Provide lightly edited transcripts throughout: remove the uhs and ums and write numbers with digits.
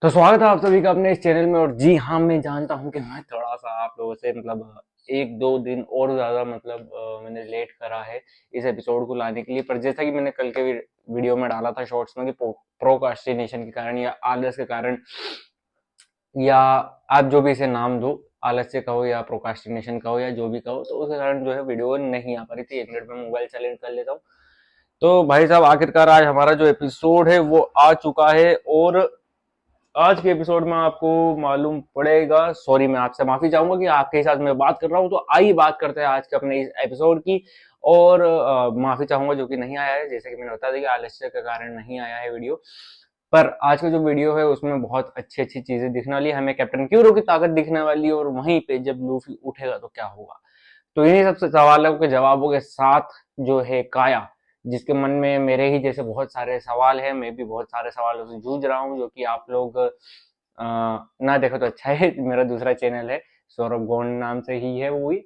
तो स्वागत है आप सभी का अपने इस चैनल में। और जी हाँ, मैं जानता हूँ कि मैं थोड़ा सा आप लोगों से एक दो दिन और ज़्यादा मैंने लेट करा है इस एपिसोड को लाने के लिए। पर जैसा कि मैंने कल के वीडियो में डाला था शॉर्ट्स में कि प्रोकास्टिनेशन के कारण या आलस के कारण, या आप जो भी इसे नाम दो, आलस्य कहो या प्रोकास्टिनेशन कहो या जो भी कहो, तो उसके कारण जो है वीडियो नहीं आ पा रही थी। 1 मिनट में मोबाइल साइलेंट कर लेता हूँ। तो भाई साहब, आखिरकार आज हमारा जो एपिसोड है वो आ चुका है। और आज के एपिसोड में आपको मालूम पड़ेगा, सॉरी, मैं आपसे माफी चाहूंगा कि आपके साथ मैं बात कर रहा हूं। तो आइए बात करते हैं आज के अपने इस एपिसोड की। और माफी चाहूंगा जो कि नहीं आया है, जैसे कि मैंने बता दिया, आलस्य के कारण नहीं आया है वीडियो। पर आज का जो वीडियो है उसमें बहुत अच्छी अच्छी चीजें दिखने वाली है। हमें कैप्टन क्यूरो की ताकत दिखने वाली है, और वहीं पे जब लूफी उठेगा तो क्या होगा। तो इन्हीं सब सवालों के जवाबों के साथ जो है काया, जिसके मन में मेरे ही जैसे बहुत सारे सवाल हैं, मैं भी बहुत सारे सवालों से जूझ रहा हूँ, जो कि आप लोग ना देखो तो अच्छा है। मेरा दूसरा चैनल है, सौरभ गोंड नाम से ही है वो भी।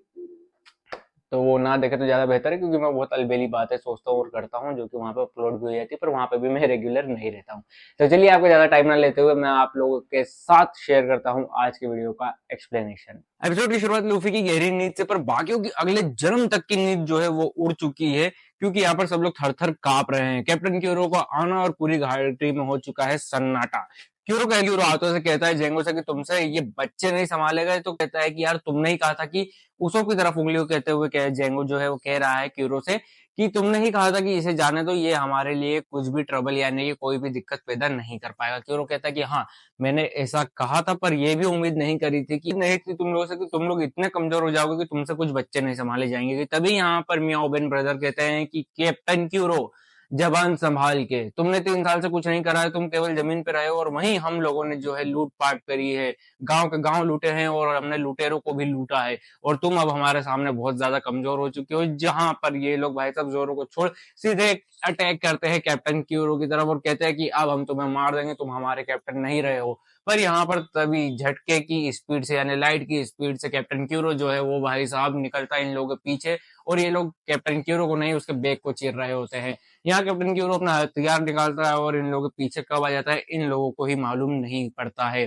तो वो ना देखे तो ज्यादा बेहतर है, क्योंकि मैं बहुत अलबेली बातें सोचता हूँ और करता हूँ, जो कि वहां पर अपलोड भी हो जाती है, पर वहां पर भी मैं रेगुलर नहीं रहता हूँ। तो चलिए, आपको ज्यादा टाइम ना लेते हुए मैं आप लोगों के साथ शेयर करता हूँ आज के वीडियो का एक्सप्लेनेशन। एपिसोड की शुरुआत लूफी की गहरी नींद से, पर बाकियों की अगले जन्म तक की नींद जो है वो उड़ चुकी है, क्योंकि यहाँ पर सब लोग थर थर कांप रहे हैं। कैप्टन क्यूरो का आना और पूरी घाटी में हो चुका है सन्नाटा। क्यूरो हाथों से कहता है जेंगो से कि तुमसे ये बच्चे नहीं संभाले गए। तो कहता है कि यार, तुमने ही कहा था कि उसो की तरफ उंगलियों कहते हुए कह जेंगो जो है वो कह रहा है क्यूरो से कि तुमने ही कहा था कि इसे जाने दो, ये हमारे लिए कुछ भी ट्रबल यानी कि कोई भी दिक्कत पैदा नहीं कर पाएगा। क्यूरो कहता है कि हाँ, मैंने ऐसा कहा था, पर ये भी उम्मीद नहीं करी थी कि नहीं थी तुम लोगों से कि तुम लोग इतने कमजोर हो जाओगे कि तुमसे कुछ बच्चे नहीं संभाले जाएंगे। कि तभी यहाँ पर मियाओ बेन ब्रदर कहते हैं कि कैप्टन क्यूरो, जबान संभाल के, तुमने 3 साल से कुछ नहीं करा है, तुम केवल जमीन पे रहे हो, और वहीं हम लोगों ने जो है लूटपाट करी है, गांव के गांव लूटे हैं, और हमने लुटेरों को भी लूटा है। और तुम अब हमारे सामने बहुत ज्यादा कमजोर हो चुके हो। जहां पर ये लोग भाई साहब जोरो को छोड़ सीधे अटैक करते हैं कैप्टन क्यूरो की तरफ, और कहते हैं कि अब हम तुम्हें मार देंगे, तुम हमारे कैप्टन नहीं रहे हो। पर यहाँ पर तभी झटके की स्पीड से यानी लाइट की स्पीड से कैप्टन क्यूरो जो है वो भाई साहब निकलता है इन लोगों के पीछे, और ये लोग कैप्टन क्यूरो को नहीं, उसके बैग को चीर रहे होते हैं। यहाँ कैप्टन क्यूरो अपना हथियार निकालता है, और इन लोगों के पीछे कब आ जाता है इन लोगों को ही मालूम नहीं पड़ता है।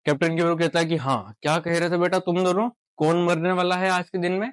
कैप्टन क्यूरो कहता है कि हाँ, क्या कह रहे थे बेटा तुम दोनों, कौन मरने वाला है आज के दिन में।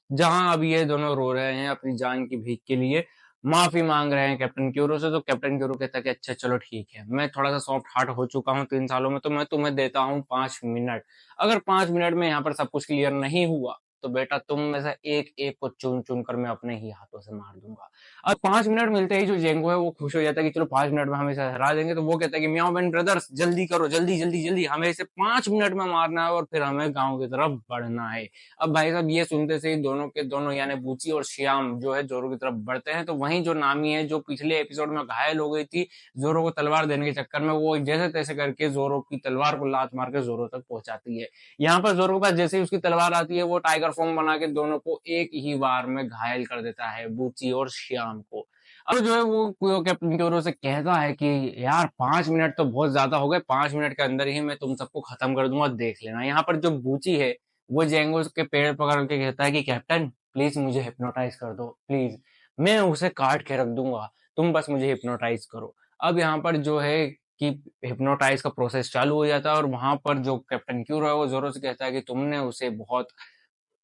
जहां अब ये दोनों रो रहे हैं अपनी जान की भीख के लिए, माफी मांग रहे हैं कैप्टन क्यूरो से। तो कैप्टन क्यूरो कहता है कि अच्छा चलो ठीक है, मैं थोड़ा सा सॉफ्ट हार्ट हो चुका हूँ 3 सालों में, तो मैं तुम्हें देता हूँ 5 मिनट। अगर 5 मिनट में यहाँ पर सब कुछ क्लियर नहीं हुआ, तो बेटा तुम में से एक एक को चुन चुन कर मैं अपने ही हाथों से मार दूंगा। अब 5 मिनट मिलते ही जो जेंगो है वो खुश हो जाता है कि चलो 5 मिनट में हम इसे हरा देंगे। तो वो कहता है कि मियाओ मैन ब्रदर्स, जल्दी करो, जल्दी जल्दी जल्दी, हमें इसे 5 मिनट में मारना है, और फिर हमें गाँव की तरफ बढ़ना है। अब भाई साहब ये सुनते से ही दोनों के दोनों यानी बूची और श्याम जो है जोरो की तरफ बढ़ते हैं। तो वहीं जो नामी है, जो पिछले एपिसोड में घायल हो गई थी जोरो को तलवार देने के चक्कर में, वो जैसे तैसे करके जोरो की तलवार को लात मार के जोरो तक पहुंचाती है। यहाँ पर जोरो के पास जैसे ही उसकी तलवार आती है, वो टाइगर फॉर्म बना के दोनों को एक ही बार में घायल कर देता है, बूची और श्याम को। अब जो है वो कैप्टन क्यूरो से कहता है कि यार 5 मिनट तो बहुत ज्यादा हो गए, 5 मिनट के अंदर ही मैं तुम सबको खत्म कर दूंगा, देख लेना। यहाँ पर जो बूची है वो जेंगो के पेड़ पकड़ के कहता है कि कैप्टन प्लीज मुझे हिप्नोटाइज कर दो, प्लीज, मैं उसे काट के रख दूंगा, तुम बस मुझे हिप्नोटाइज करो। अब यहाँ पर जो है कि हिप्नोटाइज का प्रोसेस चालू हो जाता है, और वहां पर जो कैप्टन क्यूरो है वो जोरो से कहता है कि तुमने उसे बहुत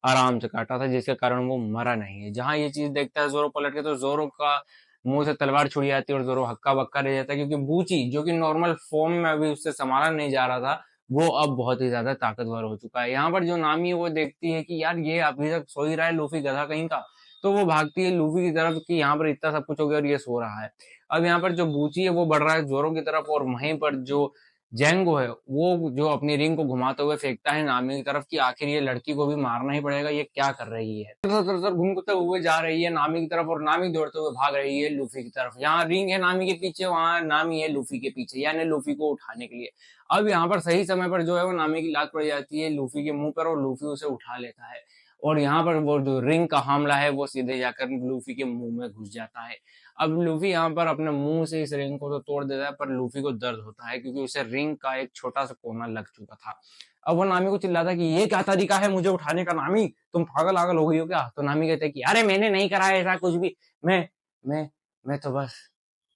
आराम से काटा था, जिसके कारण वो मरा नहीं है। जहां ये चीज देखता है जोरो पलट के, तो जोरो का मुंह से तलवार छुड़ी जाती है, और जोरो हक्का बक्का रह जाता है, क्योंकि बूची जो कि नॉर्मल फॉर्म में अभी उससे संभाला नहीं जा रहा था, वो अब बहुत ही ज्यादा ताकतवर हो चुका है। यहाँ पर जो नामी है वो देखती है कि यार ये अभी तक सो ही रहा है, लूफी गधा कहीं का। तो वो भागती है लूफी की तरफ कि यहाँ पर इतना सब कुछ हो गया और ये सो रहा है। अब यहाँ पर जो बूची है वो बढ़ रहा है जोरो की तरफ, और वहीं पर जो जेंगो है वो जो अपनी रिंग को घुमाते हुए फेंकता है नामी की तरफ कि आखिर ये लड़की को भी मारना ही पड़ेगा, ये क्या कर रही है। घूमते हुए जा रही है नामी की तरफ, और नामी दौड़ते हुए भाग रही है लूफी की तरफ। यहाँ रिंग है नामी के पीछे, वहां नामी है लूफी के पीछे, यानी लूफी को उठाने के लिए। अब यहाँ पर सही समय पर जो है वो नामी की लात पड़ जाती है लूफी के मुंह पर, और लूफी उसे उठा लेता है। और यहाँ पर वो जो रिंग का हमला है वो सीधे जाकर लूफी के मुंह में घुस जाता है। अब लूफी यहाँ पर अपने मुंह से इस रिंग को तो तोड़ देता है, पर लूफी को दर्द होता है, क्योंकि उसे रिंग का एक छोटा सा कोना लग चुका था। अब वो नामी को चिल्लाता है कि ये क्या तरीका है मुझे उठाने का, नामी तुम पागल आगल हो गई हो क्या। तो नामी कहते हैं कि अरे मैंने नहीं करा है ऐसा कुछ भी, मैं मैं मैं तो बस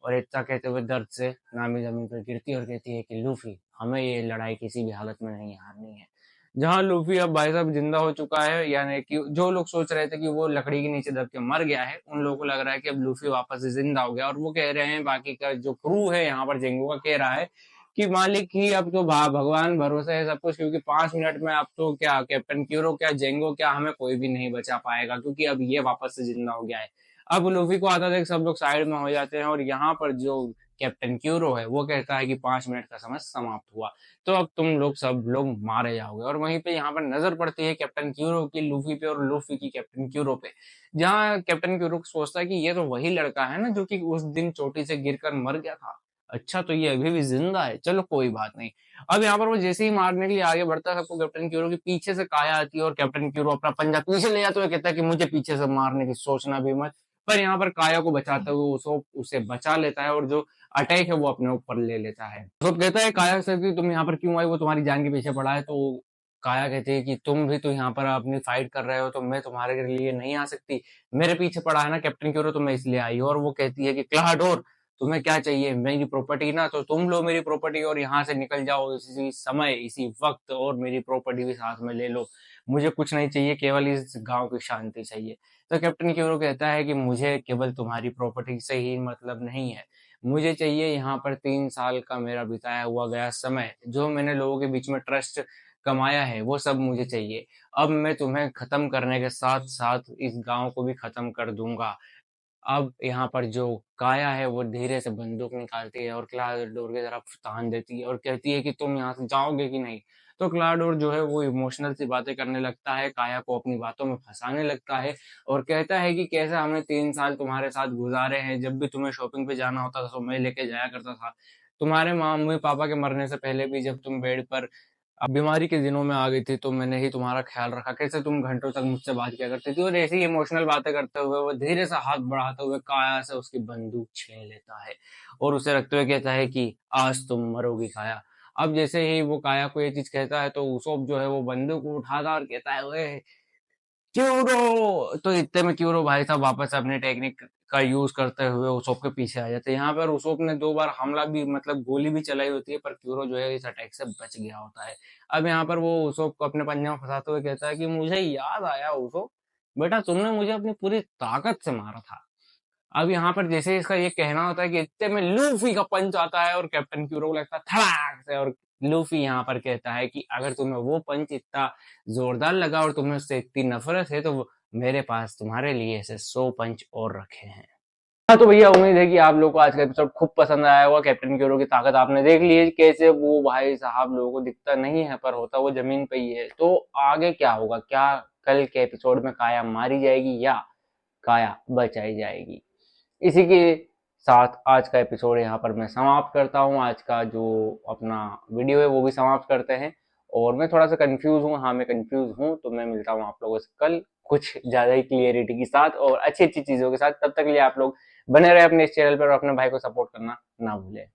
और इतना कहते हुए दर्द से नामी जमीन पर गिरती है और कहती है कि लूफी, हमें ये लड़ाई किसी भी हालत में नहीं हारनी है। जहां लूफी अब भाई साहब जिंदा हो चुका है, यानी कि जो लोग सोच रहे थे कि वो लकड़ी के नीचे दब के मर गया है, उन लोगों को लग रहा है कि अब लूफी वापस से जिंदा हो गया। और वो कह रहे हैं, बाकी का जो क्रू है यहाँ पर जेंगो का कह रहा है कि मालिक ही अब तो भगवान भरोसे है सब कुछ, क्योंकि 5 मिनट में अब तो क्या कैप्टन क्यूरो क्या जेंगो क्या हमें कोई भी नहीं बचा पाएगा, क्योंकि अब ये वापस से जिंदा हो गया है। अब लूफी को आता देख सब लोग साइड में हो जाते हैं और यहाँ पर जो कैप्टन क्यूरो है वो कहता है कि 5 मिनट का समय समाप्त हुआ, तो अब तुम लोग सब लोग मारे जाओगे। और वहीं पे यहाँ पर नजर पड़ती है कैप्टन क्यूरो की लूफी पे और लूफी की कैप्टन क्यूरो पे, जहाँ कैप्टन क्यूरो सोचता है कि ये तो वही लड़का है ना जो कि उस दिन चोटी से गिरकर मर गया था। अच्छा, तो ये अभी भी जिंदा है, चलो कोई बात नहीं। अब यहाँ पर वो जैसे ही मारने के लिए आगे बढ़ता है, सबको कैप्टन क्यूरो के पीछे से काया आती है और कैप्टन क्यूरो अपना पंजा पीछे ले जाते हुए कहता है कि मुझे पीछे से मारने की सोचना भी मत। पर यहाँ पर काया को बचाते हुए उसको उसे बचा लेता है और जो अटैक है वो अपने ऊपर ले लेता है। तो कहता है काया से कि तुम यहाँ पर क्यों आई, वो तुम्हारी जान के पीछे पड़ा है। तो काया कहती है कि तुम भी तो यहाँ पर अपनी फाइट कर रहे हो, तो मैं तुम्हारे लिए नहीं आ सकती, मेरे पीछे पड़ा है ना कैप्टन क्यूरो, तो मैं इसलिए आई। और वो कहती है कि क्लाडोर, तुम्हें क्या चाहिए, मेरी प्रॉपर्टी ना, तो तुम लो मेरी प्रॉपर्टी और यहाँ से निकल जाओ इसी समय इसी वक्त, और मेरी प्रॉपर्टी भी साथ में ले लो। मुझे कुछ नहीं चाहिए, केवल इस गांव की शांति चाहिए। तो कैप्टन क्यूरो कहता है कि मुझे केवल तुम्हारी प्रॉपर्टी से ही मतलब नहीं है, मुझे चाहिए यहाँ पर 3 साल का मेरा बिताया हुआ गया समय, जो मैंने लोगों के बीच में ट्रस्ट कमाया है, वो सब मुझे चाहिए। अब मैं तुम्हें खत्म करने के साथ साथ इस गांव को भी खत्म कर दूंगा। अब यहाँ पर जो काया है वो धीरे से बंदूक निकालती है और क्लाडोर की तरफ तान देती है और कहती है कि तुम यहाँ से जाओगे कि नहीं। तो क्लाडोर जो है वो इमोशनल सी बातें करने लगता है, काया को अपनी बातों में फंसाने लगता है और कहता है कि कैसे हमने 3 साल तुम्हारे साथ गुजारे हैं, जब भी तुम्हें शॉपिंग पे जाना होता था तो मैं लेके जाया करता था, तुम्हारे मम्मी पापा के मरने से पहले भी जब तुम बेड पर अब बीमारी के दिनों में आ गई थी तो मैंने ही तुम्हारा ख्याल रखा, कैसे तुम घंटों तक मुझसे बात किया करती थी। और ऐसी इमोशनल बातें करते हुए वो धीरे से हाथ बढ़ाते हुए काया से उसकी बंदूक छीन लेता है और उसे रखते हुए कहता है कि आज तुम मरोगी काया। अब जैसे ही वो काया को ये चीज कहता है तो उसोप जो है वो बंदूक उठाता और कहता है, ओए क्यूरो। तो इतने में क्यूरो भाई साहब वापस अपने टेक्निक का यूज करते हुए उसोप के पीछे आ जाते हैं। यहाँ पर उसोप ने 2 बार हमला भी मतलब गोली भी चलाई होती है, पर क्यूरो जो है इस अटैक से बच गया होता है। अब यहाँ पर वो उसोप को अपने पंजे में फंसाते हुए कहता है कि मुझे याद आया उसोप, बेटा तुमने मुझे अपनी पूरी ताकत से मारा था। अब यहाँ पर जैसे इसका ये कहना होता है कि इतने में लूफी का पंच आता है और कैप्टन क्यूरो को लगता है धड़ाक से, और लूफी यहाँ पर कहता है कि अगर तुम्हें वो पंच इतना जोरदार लगा और तुम्हें उससे इतनी नफरत है तो मेरे पास तुम्हारे लिए ऐसे 100 पंच और रखे हैं। हाँ तो भैया उम्मीद है कि आप लोगों को आज का एपिसोड खूब पसंद आया होगा। कैप्टन क्यूरो की ताकत आपने देख ली है, कैसे वो भाई साहब लोगों को दिखता नहीं है पर होता वो जमीन पे ही है। तो आगे क्या होगा, क्या कल के एपिसोड में काया मारी जाएगी या काया बचाई जाएगी? इसी के साथ आज का एपिसोड यहाँ पर मैं समाप्त करता हूँ। आज का जो अपना वीडियो है वो भी समाप्त करते हैं। और मैं थोड़ा सा कंफ्यूज हूँ, हाँ मैं कंफ्यूज हूँ, तो मैं मिलता हूँ आप लोगों से कल कुछ ज्यादा ही क्लियरिटी के साथ और अच्छी अच्छी चीजों के साथ। तब तक के लिए आप लोग बने रहे अपने इस चैनल पर और अपने भाई को सपोर्ट करना ना भूलें।